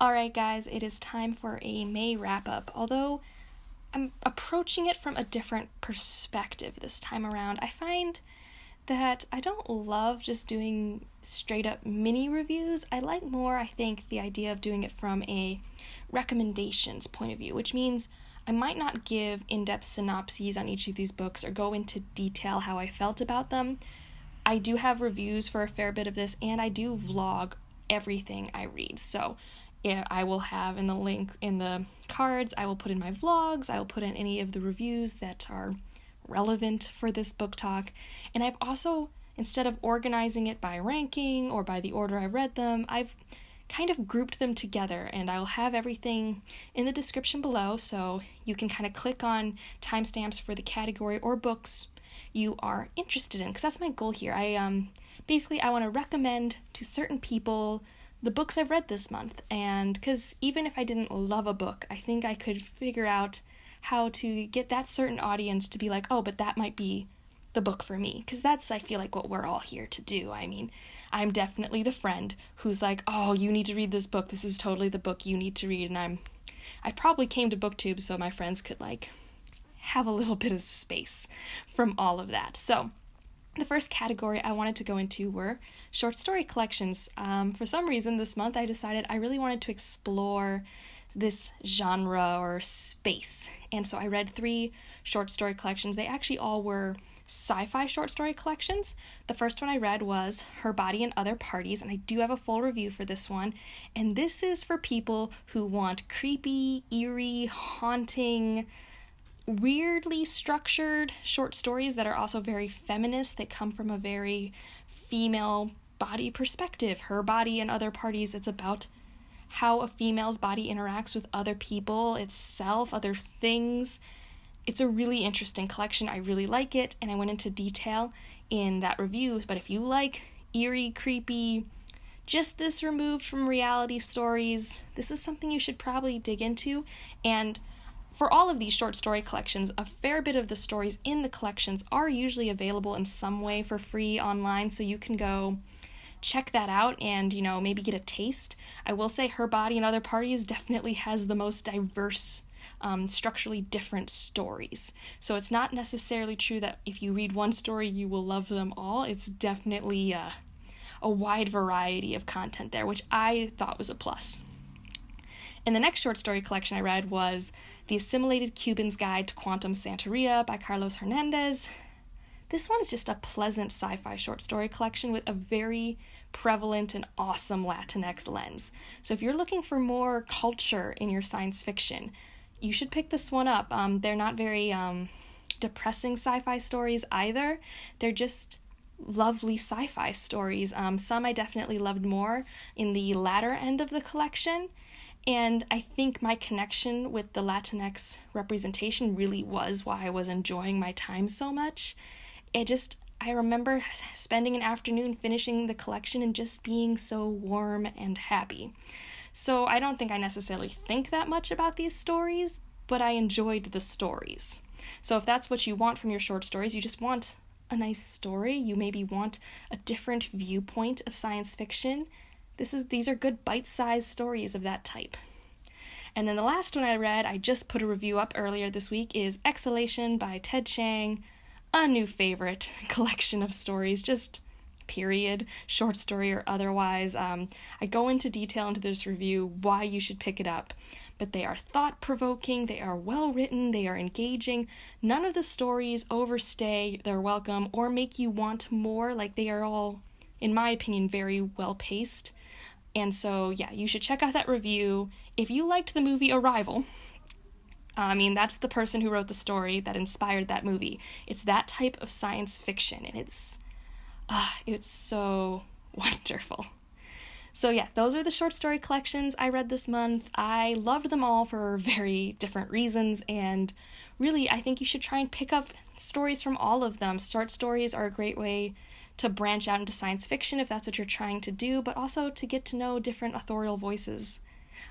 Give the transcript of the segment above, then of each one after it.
Alright guys, it is time for a May wrap-up, although I'm approaching it from a different perspective this time around. I find that I don't love just doing straight-up mini reviews. I like more, I think, the idea of doing it from a recommendations point of view, which means I might not give in-depth synopses on each of these books or go into detail how I felt about them. I do have reviews for a fair bit of this, and I do vlog everything I read, so I will have in the link in the cards, I will put in my vlogs, I will put in any of the reviews that are relevant for this book talk, and I've also, instead of organizing it by ranking or by the order I read them, I've kind of grouped them together, and I'll have everything in the description below, so you can kind of click on timestamps for the category or books you are interested in, because that's my goal here. I want to recommend to certain people the books I've read this month, and because even if I didn't love a book, I think I could figure out how to get that certain audience to be like, oh, but that might be the book for me, because that's, I feel like, what we're all here to do. I mean, I'm definitely the friend who's like, oh, you need to read this book, this is totally the book you need to read, and I probably came to BookTube so my friends could, have a little bit of space from all of that. So the first category I wanted to go into were short story collections. For some reason this month I decided I really wanted to explore this genre or space, and so I read 3 short story collections. They actually all were sci-fi short story collections. The first one I read was Her Body and Other Parties, and I do have a full review for this one, and this is for people who want creepy, eerie, haunting, weirdly structured short stories that are also very feminist. They come from a very female body perspective. Her Body and Other Parties, it's about how a female's body interacts with other people, itself, other things. It's a really interesting collection. I really like it, and I went into detail in that review. But if you like eerie, creepy, just this removed from reality stories, this is something you should probably dig into. And for all of these short story collections, a fair bit of the stories in the collections are usually available in some way for free online, so you can go check that out and, maybe get a taste. I will say Her Body and Other Parties definitely has the most diverse, structurally different stories. So it's not necessarily true that if you read one story, you will love them all. It's definitely a wide variety of content there, which I thought was a plus. And the next short story collection I read was The Assimilated Cuban's Guide to Quantum Santeria by Carlos Hernandez. This one's just a pleasant sci-fi short story collection with a very prevalent and awesome Latinx lens. So if you're looking for more culture in your science fiction, you should pick this one up. They're not very depressing sci-fi stories either. They're just lovely sci-fi stories. Some I definitely loved more in the latter end of the collection. And I think my connection with the Latinx representation really was why I was enjoying my time so much. I remember spending an afternoon finishing the collection and just being so warm and happy. So I don't think I necessarily think that much about these stories, but I enjoyed the stories. So if that's what you want from your short stories, you just want a nice story, you maybe want a different viewpoint of science fiction, these are good bite-sized stories of that type. And then the last one I read, I just put a review up earlier this week, is Exhalation by Ted Chiang, a new favorite collection of stories, just period, short story or otherwise. I go into detail into this review why you should pick it up, but they are thought-provoking, they are well-written, they are engaging. None of the stories overstay their welcome or make you want more. They are all, in my opinion, very well-paced. And so, yeah, you should check out that review. If you liked the movie Arrival, that's the person who wrote the story that inspired that movie. It's that type of science fiction, and it's so wonderful. So yeah, those are the short story collections I read this month. I loved them all for very different reasons, and really, I think you should try and pick up stories from all of them. Short stories are a great way to branch out into science fiction if that's what you're trying to do, but also to get to know different authorial voices.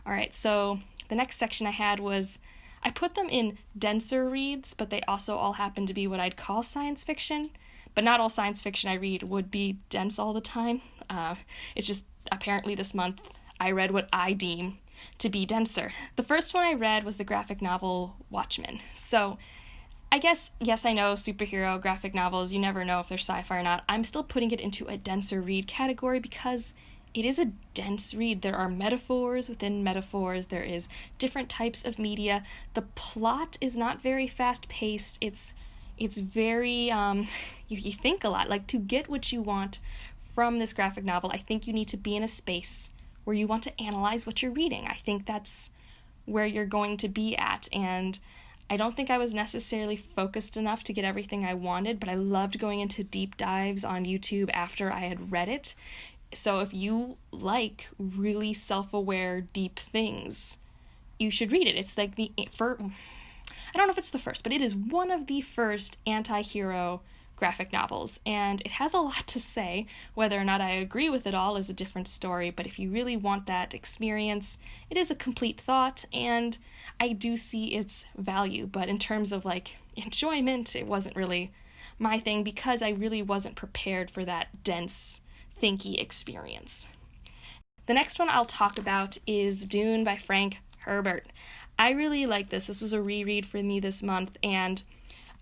Alright, so the next section I had was, I put them in denser reads, but they also all happen to be what I'd call science fiction. But not all science fiction I read would be dense all the time. It's just, apparently this month, I read what I deem to be denser. The first one I read was the graphic novel Watchmen. So I guess, yes, I know superhero graphic novels, you never know if they're sci-fi or not. I'm still putting it into a denser read category because it is a dense read. There are metaphors within metaphors. There is different types of media. The plot is not very fast-paced. It's very, you think a lot. Like, to get what you want from this graphic novel, I think you need to be in a space where you want to analyze what you're reading. I think that's where you're going to be at, and I don't think I was necessarily focused enough to get everything I wanted, but I loved going into deep dives on YouTube after I had read it. So if you like really self-aware, deep things, you should read it. It's like I don't know if it's the first, but it is one of the first anti-hero graphic novels, and it has a lot to say. Whether or not I agree with it all is a different story, but if you really want that experience, it is a complete thought, and I do see its value, but in terms of like enjoyment, it wasn't really my thing because I really wasn't prepared for that dense, thinky experience. The next one I'll talk about is Dune by Frank Herbert. I really like this. This was a reread for me this month, and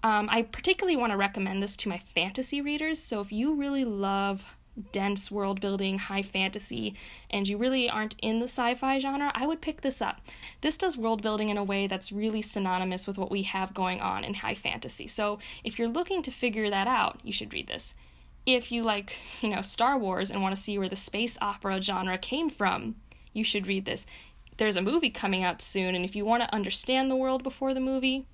I particularly want to recommend this to my fantasy readers. So if you really love dense world building, high fantasy, and you really aren't in the sci-fi genre, I would pick this up. This does world building in a way that's really synonymous with what we have going on in high fantasy. So if you're looking to figure that out, you should read this. If you like, Star Wars and want to see where the space opera genre came from, you should read this. There's a movie coming out soon, and if you want to understand the world before the movie,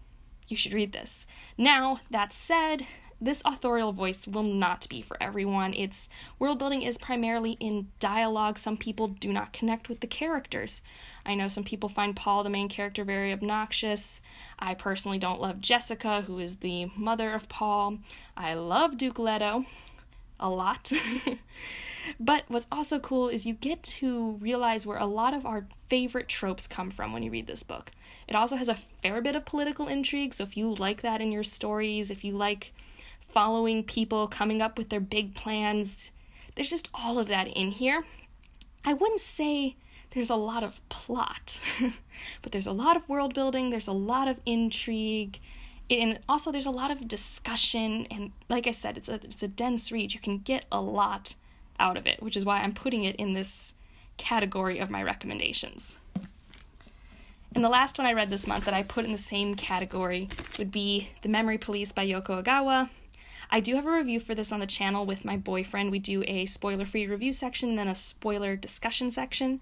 you should read this. Now, that said, this authorial voice will not be for everyone. Its world building is primarily in dialogue. Some people do not connect with the characters. I know some people find Paul, the main character, very obnoxious. I personally don't love Jessica, who is the mother of Paul. I love Duke Leto a lot. But what's also cool is you get to realize where a lot of our favorite tropes come from when you read this book. It also has a fair bit of political intrigue, so if you like that in your stories, if you like following people coming up with their big plans, there's just all of that in here. I wouldn't say there's a lot of plot, but there's a lot of world building, there's a lot of intrigue, and also there's a lot of discussion, and like I said, it's a dense read. You can get a lot out of it, which is why I'm putting it in this category of my recommendations. And the last one I read this month that I put in the same category would be The Memory Police by Yoko Ogawa. I do have a review for this on the channel with my boyfriend. We do a spoiler-free review section and then a spoiler discussion section.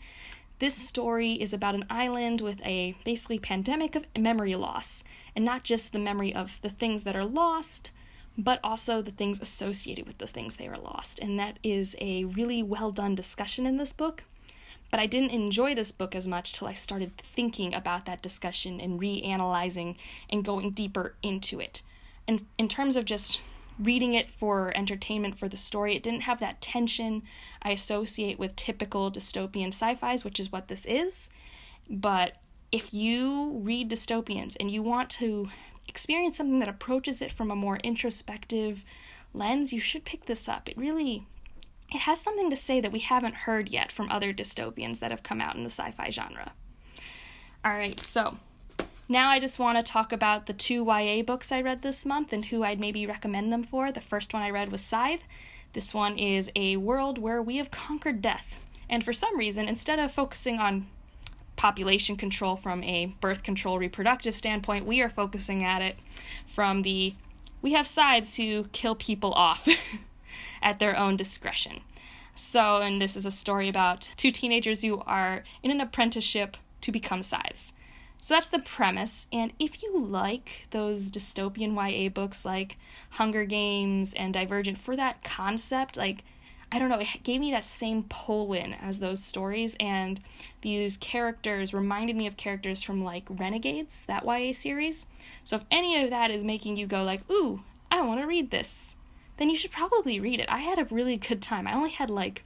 This story is about an island with a basically pandemic of memory loss, and not just the memory of the things that are lost, but also the things associated with the things they are lost. And that is a really well-done discussion in this book. But I didn't enjoy this book as much till I started thinking about that discussion and reanalyzing and going deeper into it. And in terms of just reading it for entertainment for the story, it didn't have that tension I associate with typical dystopian sci-fis, which is what this is. But if you read dystopians and you want to experience something that approaches it from a more introspective lens, you should pick this up. It has something to say that we haven't heard yet from other dystopians that have come out in the sci-fi genre. Alright, so now I just want to talk about the 2 YA books I read this month and who I'd maybe recommend them for. The first one I read was Scythe. This one is a world where we have conquered death. And for some reason, instead of focusing on population control from a birth control reproductive standpoint, we are focusing at it from we have sides who kill people off at their own discretion. So, and this is a story about 2 teenagers who are in an apprenticeship to become scythes. So that's the premise, and if you like those dystopian YA books like Hunger Games and Divergent for that concept, like, I don't know, it gave me that same pull-in as those stories, and these characters reminded me of characters from, like, Renegades, that YA series. So if any of that is making you go like, ooh, I want to read this, then you should probably read it. I had a really good time. I only had, like,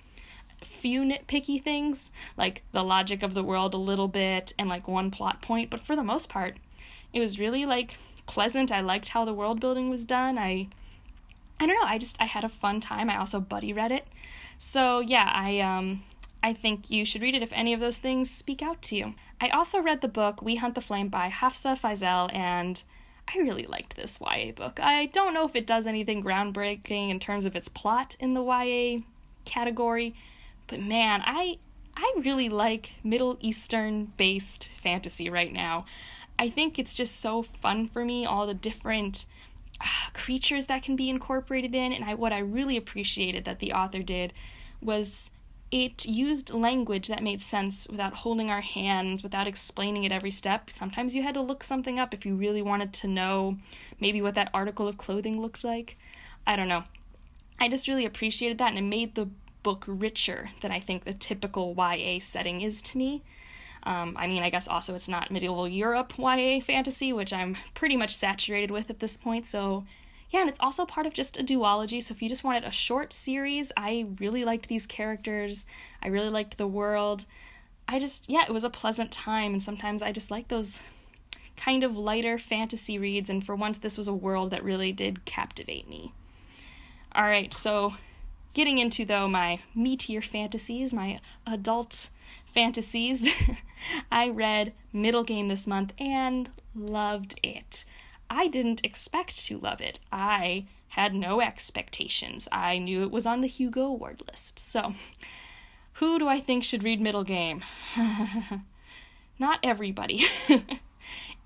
a few nitpicky things, like the logic of the world a little bit, and, like, one plot point, but for the most part, it was really, like, pleasant. I liked how the world building was done. I don't know, I had a fun time. I also buddy read it. So yeah, I I think you should read it if any of those things speak out to you. I also read the book We Hunt the Flame by Hafsah, Faizal, and I really liked this YA book. I don't know if it does anything groundbreaking in terms of its plot in the YA category, but man, I really like Middle Eastern-based fantasy right now. I think it's just so fun for me, all the different creatures that can be incorporated in, and what I really appreciated that the author did was it used language that made sense without holding our hands, without explaining it every step. Sometimes you had to look something up if you really wanted to know maybe what that article of clothing looks like. I don't know. I just really appreciated that, and it made the book richer than I think the typical YA setting is to me. I guess also it's not medieval Europe YA fantasy, which I'm pretty much saturated with at this point, so yeah, and it's also part of just a duology, so if you just wanted a short series, I really liked these characters, I really liked the world, it was a pleasant time, and sometimes I just like those kind of lighter fantasy reads, and for once this was a world that really did captivate me. Alright, so getting into, though, my meatier fantasies, my adult fantasies, I read Middlegame this month and loved it. I didn't expect to love it. I had no expectations. I knew it was on the Hugo Award list. So, who do I think should read Middlegame? Not everybody.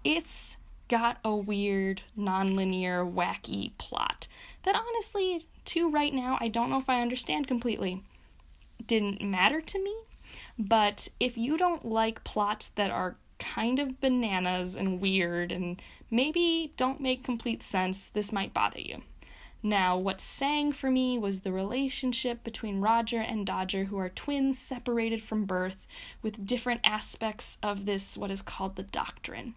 It's got a weird, non-linear, wacky plot that honestly, right now, I don't know if I understand completely. Didn't matter to me, but if you don't like plots that are kind of bananas and weird and maybe don't make complete sense, this might bother you. Now, what sang for me was the relationship between Roger and Dodger, who are twins separated from birth with different aspects of this, what is called the doctrine.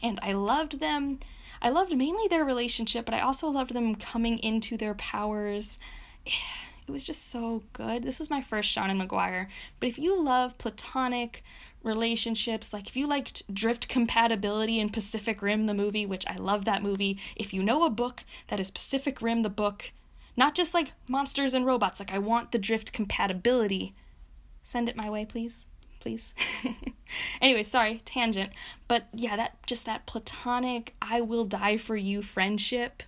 And I loved them. I loved mainly their relationship, but I also loved them coming into their powers. It was just so good. This was my first Seanan McGuire, but if you love platonic relationships, like if you liked drift compatibility in Pacific Rim the movie, which I love that movie, if you know a book that is Pacific Rim the book, not just like monsters and robots, like I want the drift compatibility, send it my way, please. Anyway, sorry, tangent, but yeah, that platonic I will die for you friendship,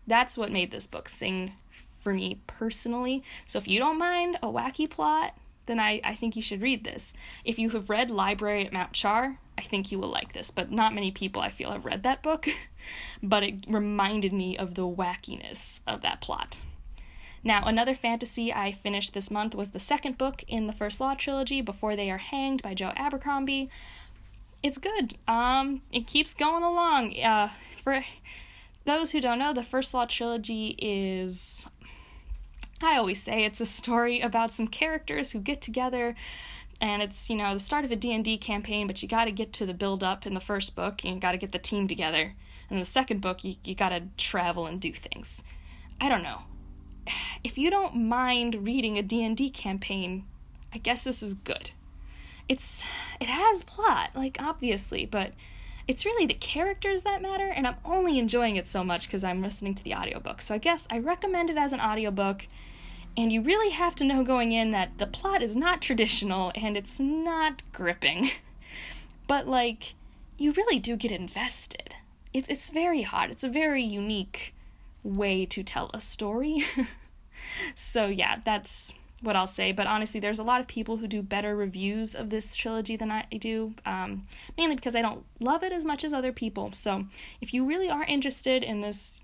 that's what made this book sing for me personally. So if you don't mind a wacky plot, then I think you should read this. If you have read Library at Mount Char, I think you will like this, but not many people I feel have read that book, but it reminded me of the wackiness of that plot. Now, another fantasy I finished this month was the second book in the First Law trilogy, Before They Are Hanged by Joe Abercrombie. It's good. It keeps going along. For those who don't know, the First Law trilogy is, I always say, it's a story about some characters who get together, and it's, the start of a D&D campaign, but you gotta get to the build-up in the first book, and you gotta get the team together. And in the second book, you gotta travel and do things. I don't know. If you don't mind reading a D&D campaign, I guess this is good. It has plot, obviously, but it's really the characters that matter, and I'm only enjoying it so much because I'm listening to the audiobook. So I guess I recommend it as an audiobook, and you really have to know going in that the plot is not traditional, and it's not gripping. But, you really do get invested. It's very hot. It's a very unique way to tell a story. So yeah, that's what I'll say, but honestly there's a lot of people who do better reviews of this trilogy than I do, mainly because I don't love it as much as other people. So if you really are interested in this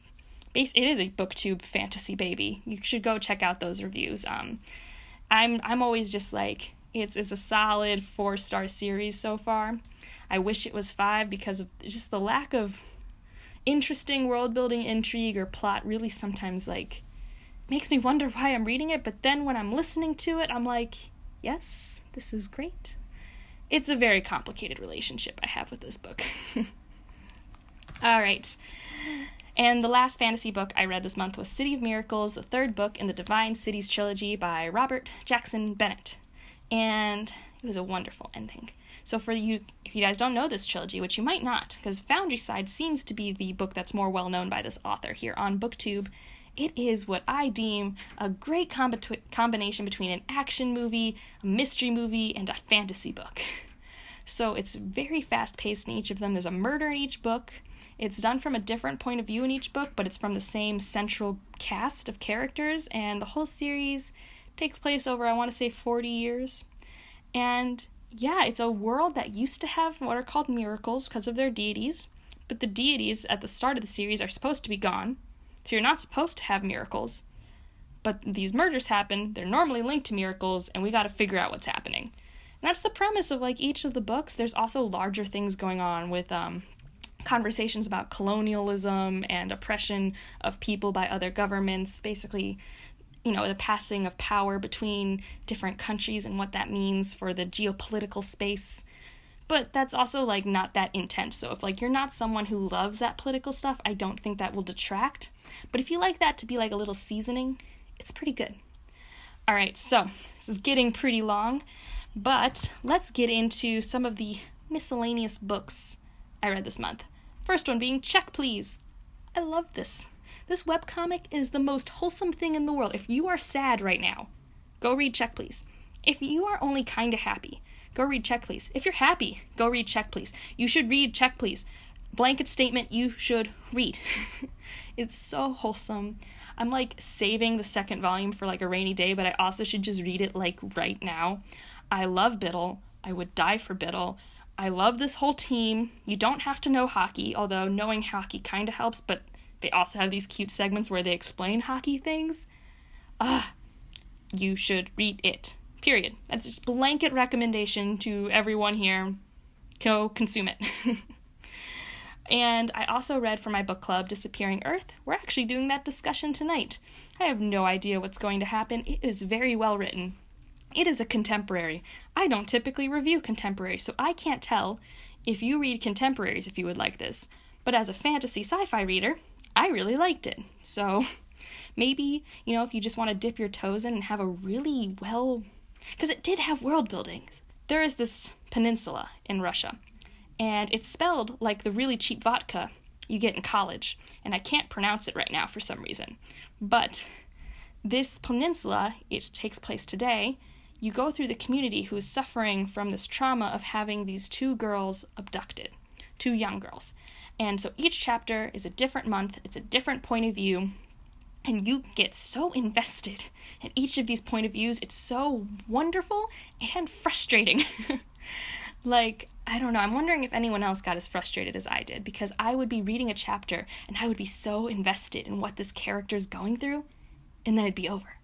it is a booktube fantasy baby, you should go check out those reviews. I'm always just it's a solid 4-star series so far. I wish it was 5 because of just the lack of interesting world-building intrigue or plot really sometimes, makes me wonder why I'm reading it, but then when I'm listening to it, I'm like, yes, this is great. It's a very complicated relationship I have with this book. Alright, and the last fantasy book I read this month was City of Miracles, the third book in the Divine Cities trilogy by Robert Jackson Bennett, and it was a wonderful ending. So if you guys don't know this trilogy, which you might not, because Foundry Side seems to be the book that's more well-known by this author here on BookTube, It is what I deem a great combination between an action movie, a mystery movie, and a fantasy book. So it's very fast-paced in each of them. There's a murder in each book. It's done from a different point of view in each book, but it's from the same central cast of characters, and the whole series takes place over, I want to say, 40 years. And yeah, it's a world that used to have what are called miracles because of their deities, but the deities at the start of the series are supposed to be gone, so you're not supposed to have miracles. But these murders happen, they're normally linked to miracles, and we gotta figure out what's happening. And that's the premise of, like, each of the books. There's also larger things going on with, conversations about colonialism and oppression of people by other governments, basically, you know, the passing of power between different countries and what that means for the geopolitical space. But that's also, like, not that intense. So if, like, you're not someone who loves that political stuff, I don't think that will detract. But if you like that to be, like, a little seasoning, it's pretty good. All right, so this is getting pretty long, but let's get into some of the miscellaneous books I read this month. First one being Check Please. I love this. This webcomic is the most wholesome thing in the world. If you are sad right now, go read Check Please. If you are only kind of happy, go read Check Please. If you're happy, go read Check Please. You should read Check Please. Blanket statement, you should read. It's so wholesome. I'm, like, saving the second volume for, like, a rainy day, but I also should just read it, like, right now. I love Biddle. I would die for Biddle. I love this whole team. You don't have to know hockey, although knowing hockey kind of helps, but they also have these cute segments where they explain hockey things. You should read it. Period. That's just blanket recommendation to everyone here. Go consume it. And I also read for my book club, Disappearing Earth. We're actually doing that discussion tonight. I have no idea what's going to happen. It is very well written. It is a contemporary. I don't typically review contemporary, so I can't tell if you read contemporaries if you would like this. But as a fantasy sci-fi reader, I really liked it. So maybe, you know, if you just want to dip your toes in and have a really well... Because it did have world building. There is this peninsula in Russia, and it's spelled like the really cheap vodka you get in college, and I can't pronounce it right now for some reason. But this peninsula, it takes place today. You go through the community who is suffering from this trauma of having these two girls abducted, two young girls. And so each chapter is a different month, it's a different point of view, and you get so invested in each of these point of views. It's so wonderful and frustrating. Like, I don't know, I'm wondering if anyone else got as frustrated as I did, because I would be reading a chapter and I would be so invested in what this character is going through, and then it'd be over.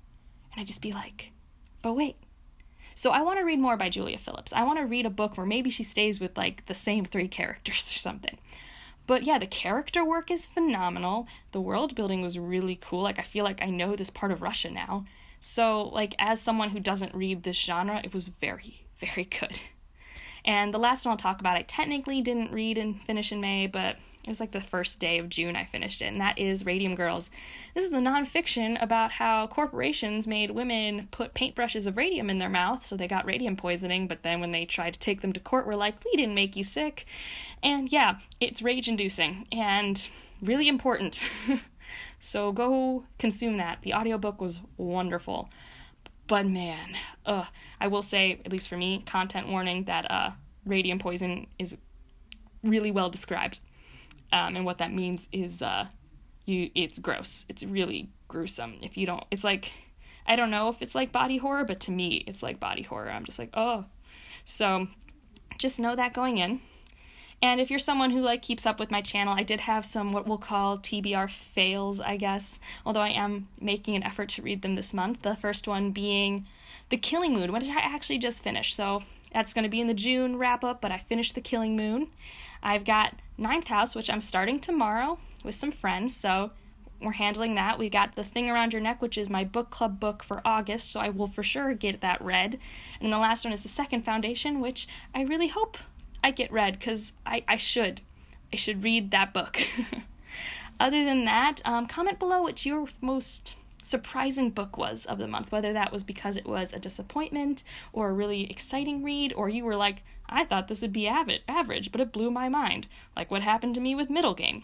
And I'd just be like, but wait. So I want to read more by Julia Phillips. I want to read a book where maybe she stays with, like, the same three characters or something. But yeah, the character work is phenomenal. The world building was really cool. Like, I feel like I know this part of Russia now. So, like, as someone who doesn't read this genre, it was very, very good. And the last one I'll talk about, I technically didn't read and finish in May, but it was like the first day of June I finished it, and that is Radium Girls. This is a nonfiction about how corporations made women put paintbrushes of radium in their mouth, so they got radium poisoning, but then when they tried to take them to court, were like, we didn't make you sick. And yeah, it's rage-inducing, and really important. So go consume that. The audiobook was wonderful. But man, I will say, at least for me, content warning, that radium poison is really well described. And what that means is it's gross. It's really gruesome. If you don't, it's like, I don't know if it's like body horror, but to me, it's like body horror. I'm just like, oh. So just know that going in. And if you're someone who, like, keeps up with my channel, I did have some what we'll call TBR fails, I guess, although I am making an effort to read them this month. The first one being The Killing Moon, which I actually just finished. So that's going to be in the June wrap-up, but I finished The Killing Moon. I've got Ninth House, which I'm starting tomorrow with some friends, so we're handling that. We got The Thing Around Your Neck, which is my book club book for August, so I will for sure get that read. And the last one is The Second Foundation, which I really hope I get read, because I should read that book. Other than that, comment below what your most surprising book was of the month, whether that was because it was a disappointment or a really exciting read, or you were like, I thought this would be average, but it blew my mind, like what happened to me with Middlegame.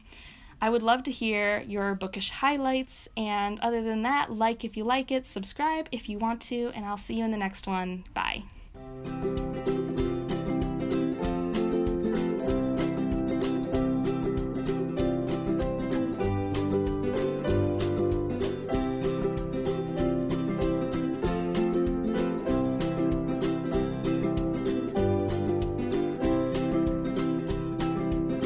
I would love to hear your bookish highlights, and other than that, like if you like it, subscribe if you want to, and I'll see you in the next one. Bye.